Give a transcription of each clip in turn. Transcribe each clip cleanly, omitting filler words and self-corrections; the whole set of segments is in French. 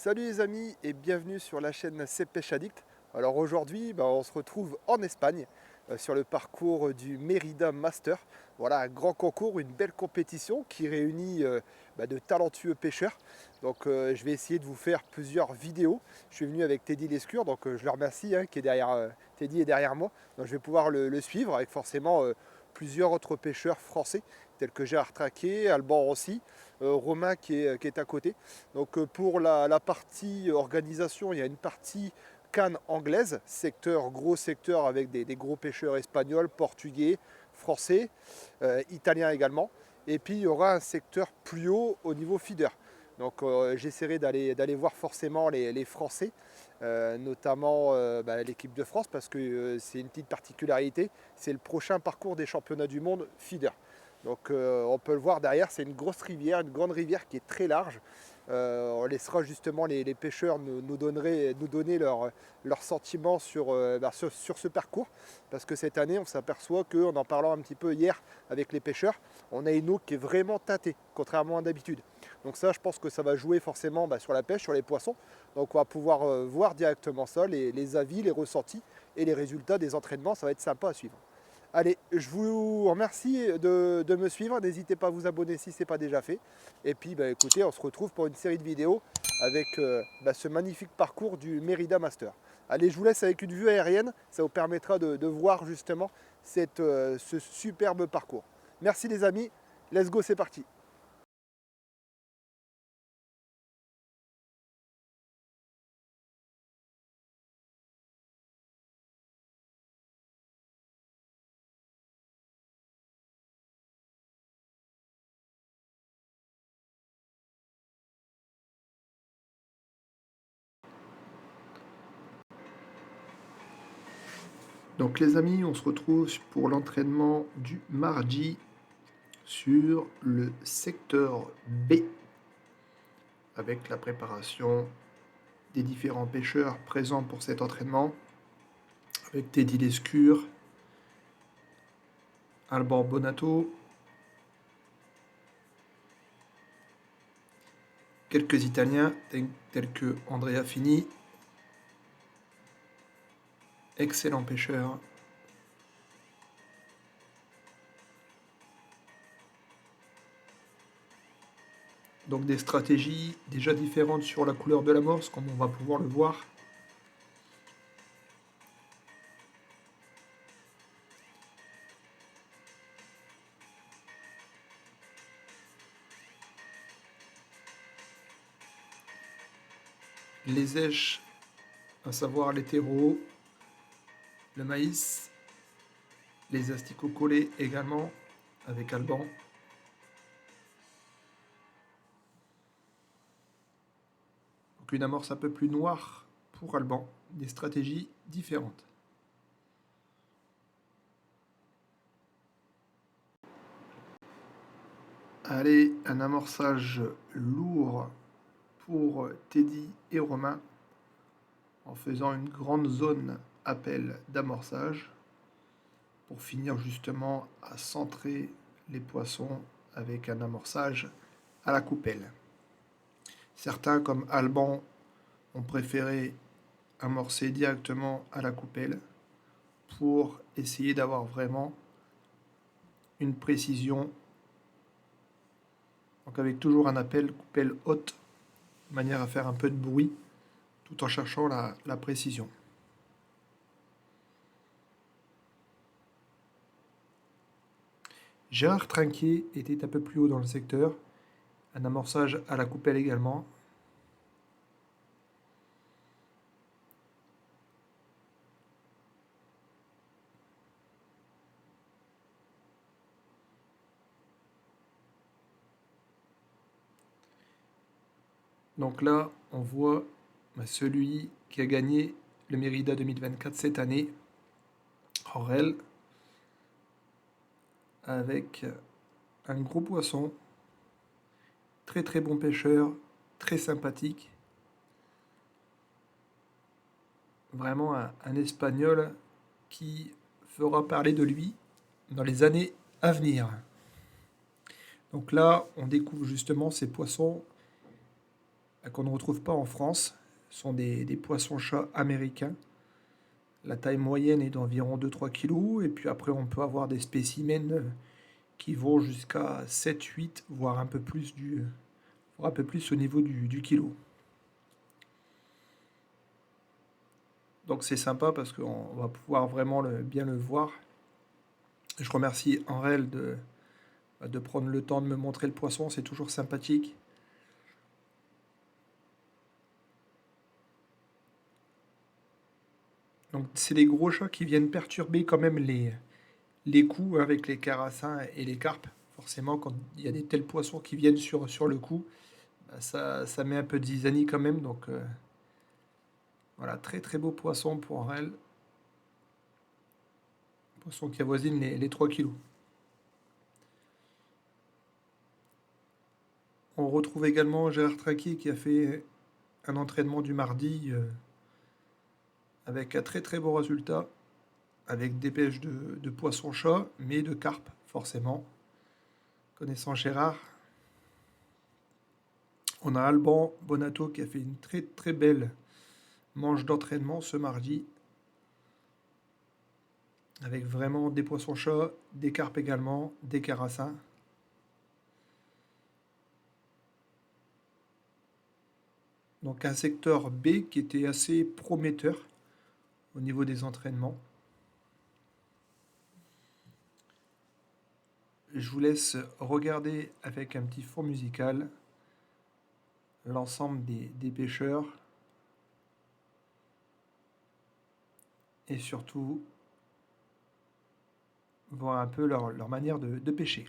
Salut les amis et bienvenue sur la chaîne C'est Pêche Addict. Alors aujourd'hui, on se retrouve en Espagne sur le parcours du Mérida Master. Voilà un grand concours, une belle compétition qui réunit de talentueux pêcheurs. Donc je vais essayer de vous faire plusieurs vidéos. Je suis venu avec Teddy Lescure, donc je le remercie qui est derrière, Teddy est derrière moi. Donc je vais pouvoir le suivre avec forcément plusieurs autres pêcheurs français tels que Gérard Traquet, Alban Rossi, Romain qui est à côté. Donc pour la partie organisation, il y a une partie canne anglaise, gros secteur avec des gros pêcheurs espagnols, portugais, français, italiens également. Et puis il y aura un secteur plus haut au niveau feeder. Donc j'essaierai d'aller voir forcément les Français, notamment l'équipe de France, parce que c'est une petite particularité, c'est le prochain parcours des championnats du monde feeder. Donc on peut le voir derrière, c'est une grosse rivière, une grande rivière qui est très large. On laissera justement les pêcheurs nous donner leurs sentiments sur ce parcours. Parce que cette année, on s'aperçoit qu'en en parlant un petit peu hier avec les pêcheurs, on a une eau qui est vraiment teintée, contrairement à d'habitude. Donc ça, je pense que ça va jouer forcément sur la pêche, sur les poissons. Donc on va pouvoir voir directement ça, les avis, les ressentis et les résultats des entraînements. Ça va être sympa à suivre. Allez, je vous remercie de me suivre. N'hésitez pas à vous abonner si ce n'est pas déjà fait. Et puis, écoutez, on se retrouve pour une série de vidéos avec ce magnifique parcours du Mérida Master. Allez, je vous laisse avec une vue aérienne. Ça vous permettra de voir justement ce superbe parcours. Merci les amis. Let's go, c'est parti. Donc les amis, on se retrouve pour l'entraînement du mardi sur le secteur B avec la préparation des différents pêcheurs présents pour cet entraînement avec Teddy Lescure, Alban Bonato, quelques Italiens tels que Andrea Fini, excellent pêcheur. Donc des stratégies déjà différentes sur la couleur de l'amorce, comme on va pouvoir le voir. Les èches, à savoir les terreaux, le maïs, les asticots collés également avec Alban. Donc une amorce un peu plus noire pour Alban, des stratégies différentes. Allez, un amorçage lourd pour Teddy et Romain en faisant une grande zone appel d'amorçage pour finir justement à centrer les poissons avec un amorçage à la coupelle. Certains comme Alban ont préféré amorcer directement à la coupelle pour essayer d'avoir vraiment une précision. Donc avec toujours un appel coupelle haute, de manière à faire un peu de bruit tout en cherchant la précision. Gérard Trinquet était un peu plus haut dans le secteur, un amorçage à la coupelle également. Donc là, on voit celui qui a gagné le Mérida 2024 cette année, Aurel, avec un gros poisson, très très bon pêcheur, très sympathique. Vraiment un Espagnol qui fera parler de lui dans les années à venir. Donc là, on découvre justement ces poissons qu'on ne retrouve pas en France. Ce sont des poissons-chats américains. La taille moyenne est d'environ 2-3 kilos. Et puis après, on peut avoir des spécimens qui vont jusqu'à 7-8, voire voire un peu plus au niveau du kilo. Donc c'est sympa parce qu'on va pouvoir vraiment bien le voir. Je remercie Henrel de prendre le temps de me montrer le poisson, c'est toujours sympathique. Donc c'est les gros chats qui viennent perturber quand même les coups avec les carassins et les carpes. Forcément, quand il y a des tels poissons qui viennent sur le coup, bah, ça met un peu de zizanie quand même. Donc voilà, très très beau poisson pour Henrel. Poisson qui avoisine les 3 kilos. On retrouve également Gérard Traquier qui a fait un entraînement du mardi avec un très très beau résultat, avec des pêches de poisson-chat, mais de carpe, forcément. Connaissant Gérard, on a Alban Bonato qui a fait une très très belle manche d'entraînement ce mardi, avec vraiment des poissons-chats, des carpes également, des carassins. Donc un secteur B qui était assez prometteur au niveau des entraînements. Je vous laisse regarder avec un petit fond musical l'ensemble des pêcheurs et surtout voir un peu leur manière de pêcher.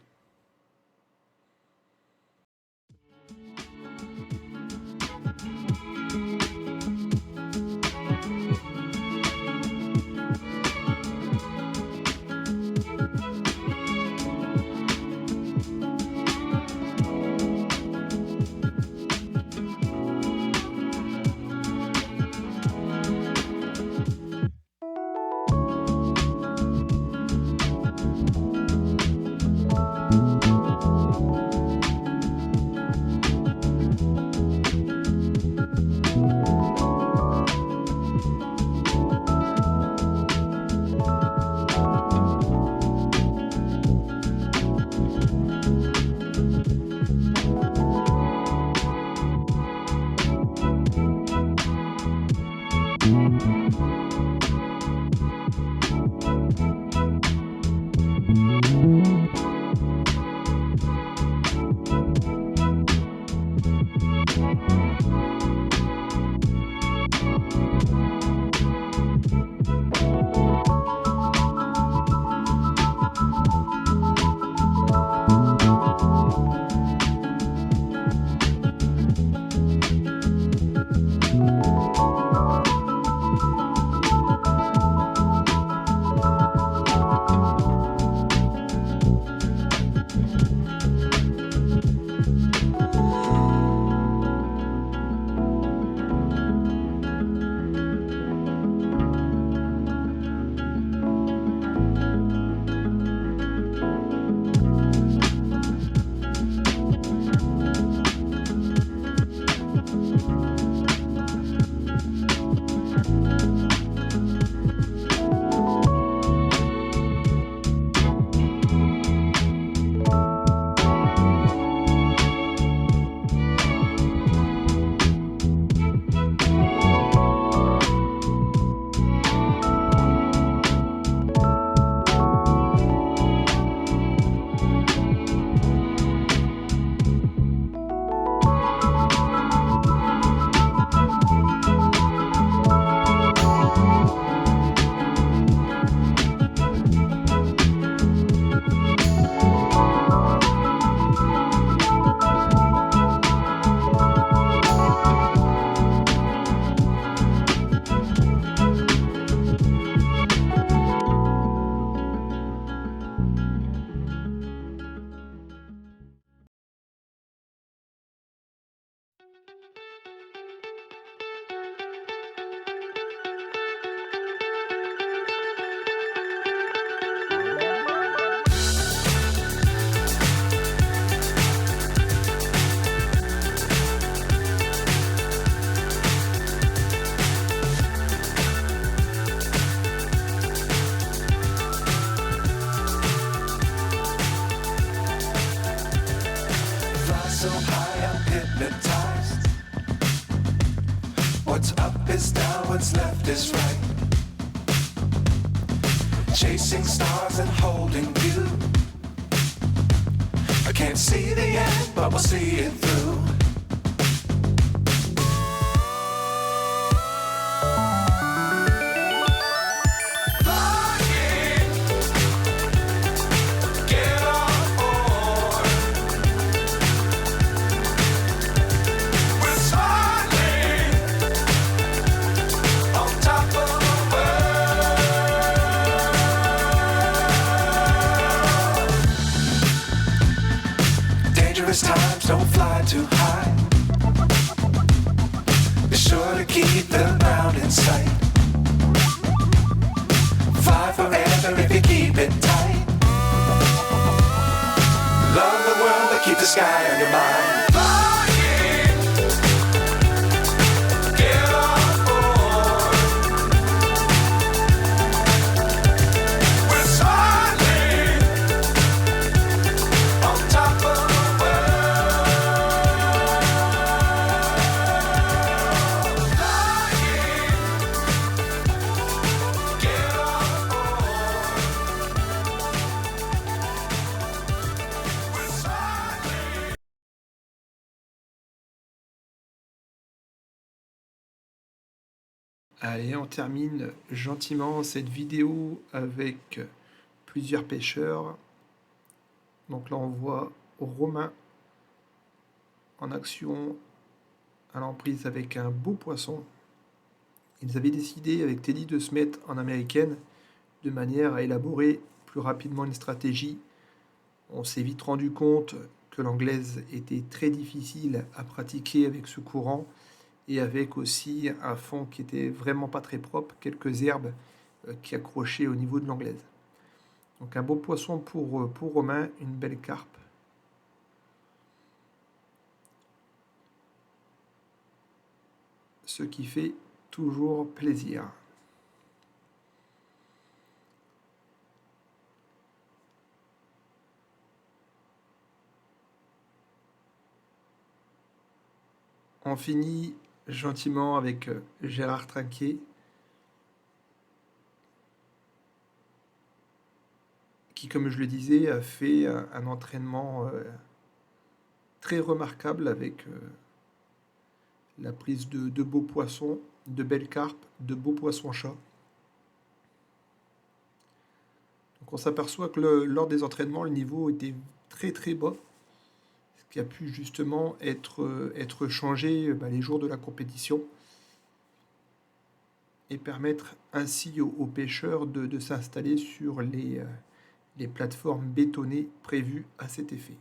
What's up is down, what's left is right. Chasing stars and holding you. I can't see the end, but we'll see it through. Times don't fly too high. Be sure to keep the ground in sight. Fly forever if you keep it tight. Love the world but keep the sky on your mind. Allez, on termine gentiment cette vidéo avec plusieurs pêcheurs. Donc là, on voit Romain en action à l'emprise avec un beau poisson. Ils avaient décidé avec Teddy de se mettre en américaine de manière à élaborer plus rapidement une stratégie. On s'est vite rendu compte que l'anglaise était très difficile à pratiquer avec ce courant et avec aussi un fond qui était vraiment pas très propre, quelques herbes qui accrochaient au niveau de l'anglaise. Donc un beau poisson pour Romain, une belle carpe. Ce qui fait toujours plaisir. On finit gentiment avec Gérard Trinquet, qui, comme je le disais, a fait un entraînement très remarquable avec la prise de beaux poissons, de belles carpes, de beaux poissons-chats. Donc on s'aperçoit que lors des entraînements, le niveau était très très bas, ce qui a pu justement être changé les jours de la compétition et permettre ainsi aux pêcheurs de s'installer sur les plateformes bétonnées prévues à cet effet.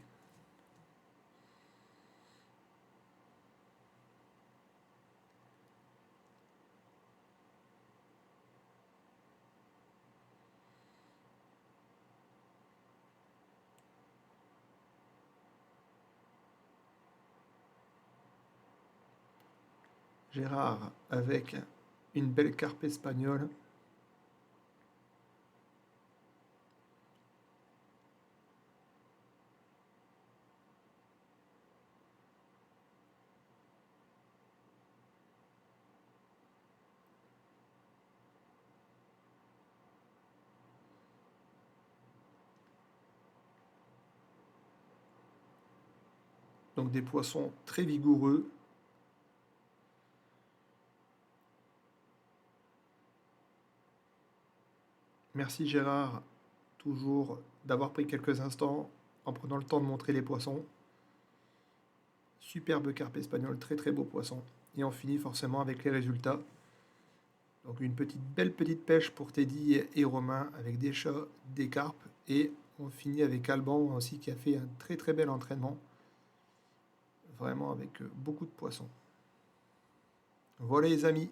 Gérard avec une belle carpe espagnole. Donc des poissons très vigoureux. Merci Gérard, toujours d'avoir pris quelques instants en prenant le temps de montrer les poissons. Superbe carpe espagnole, très très beau poisson. Et on finit forcément avec les résultats. Donc une belle petite pêche pour Teddy et Romain avec des chats, des carpes. Et on finit avec Alban aussi qui a fait un très très bel entraînement. Vraiment avec beaucoup de poissons. Voilà les amis.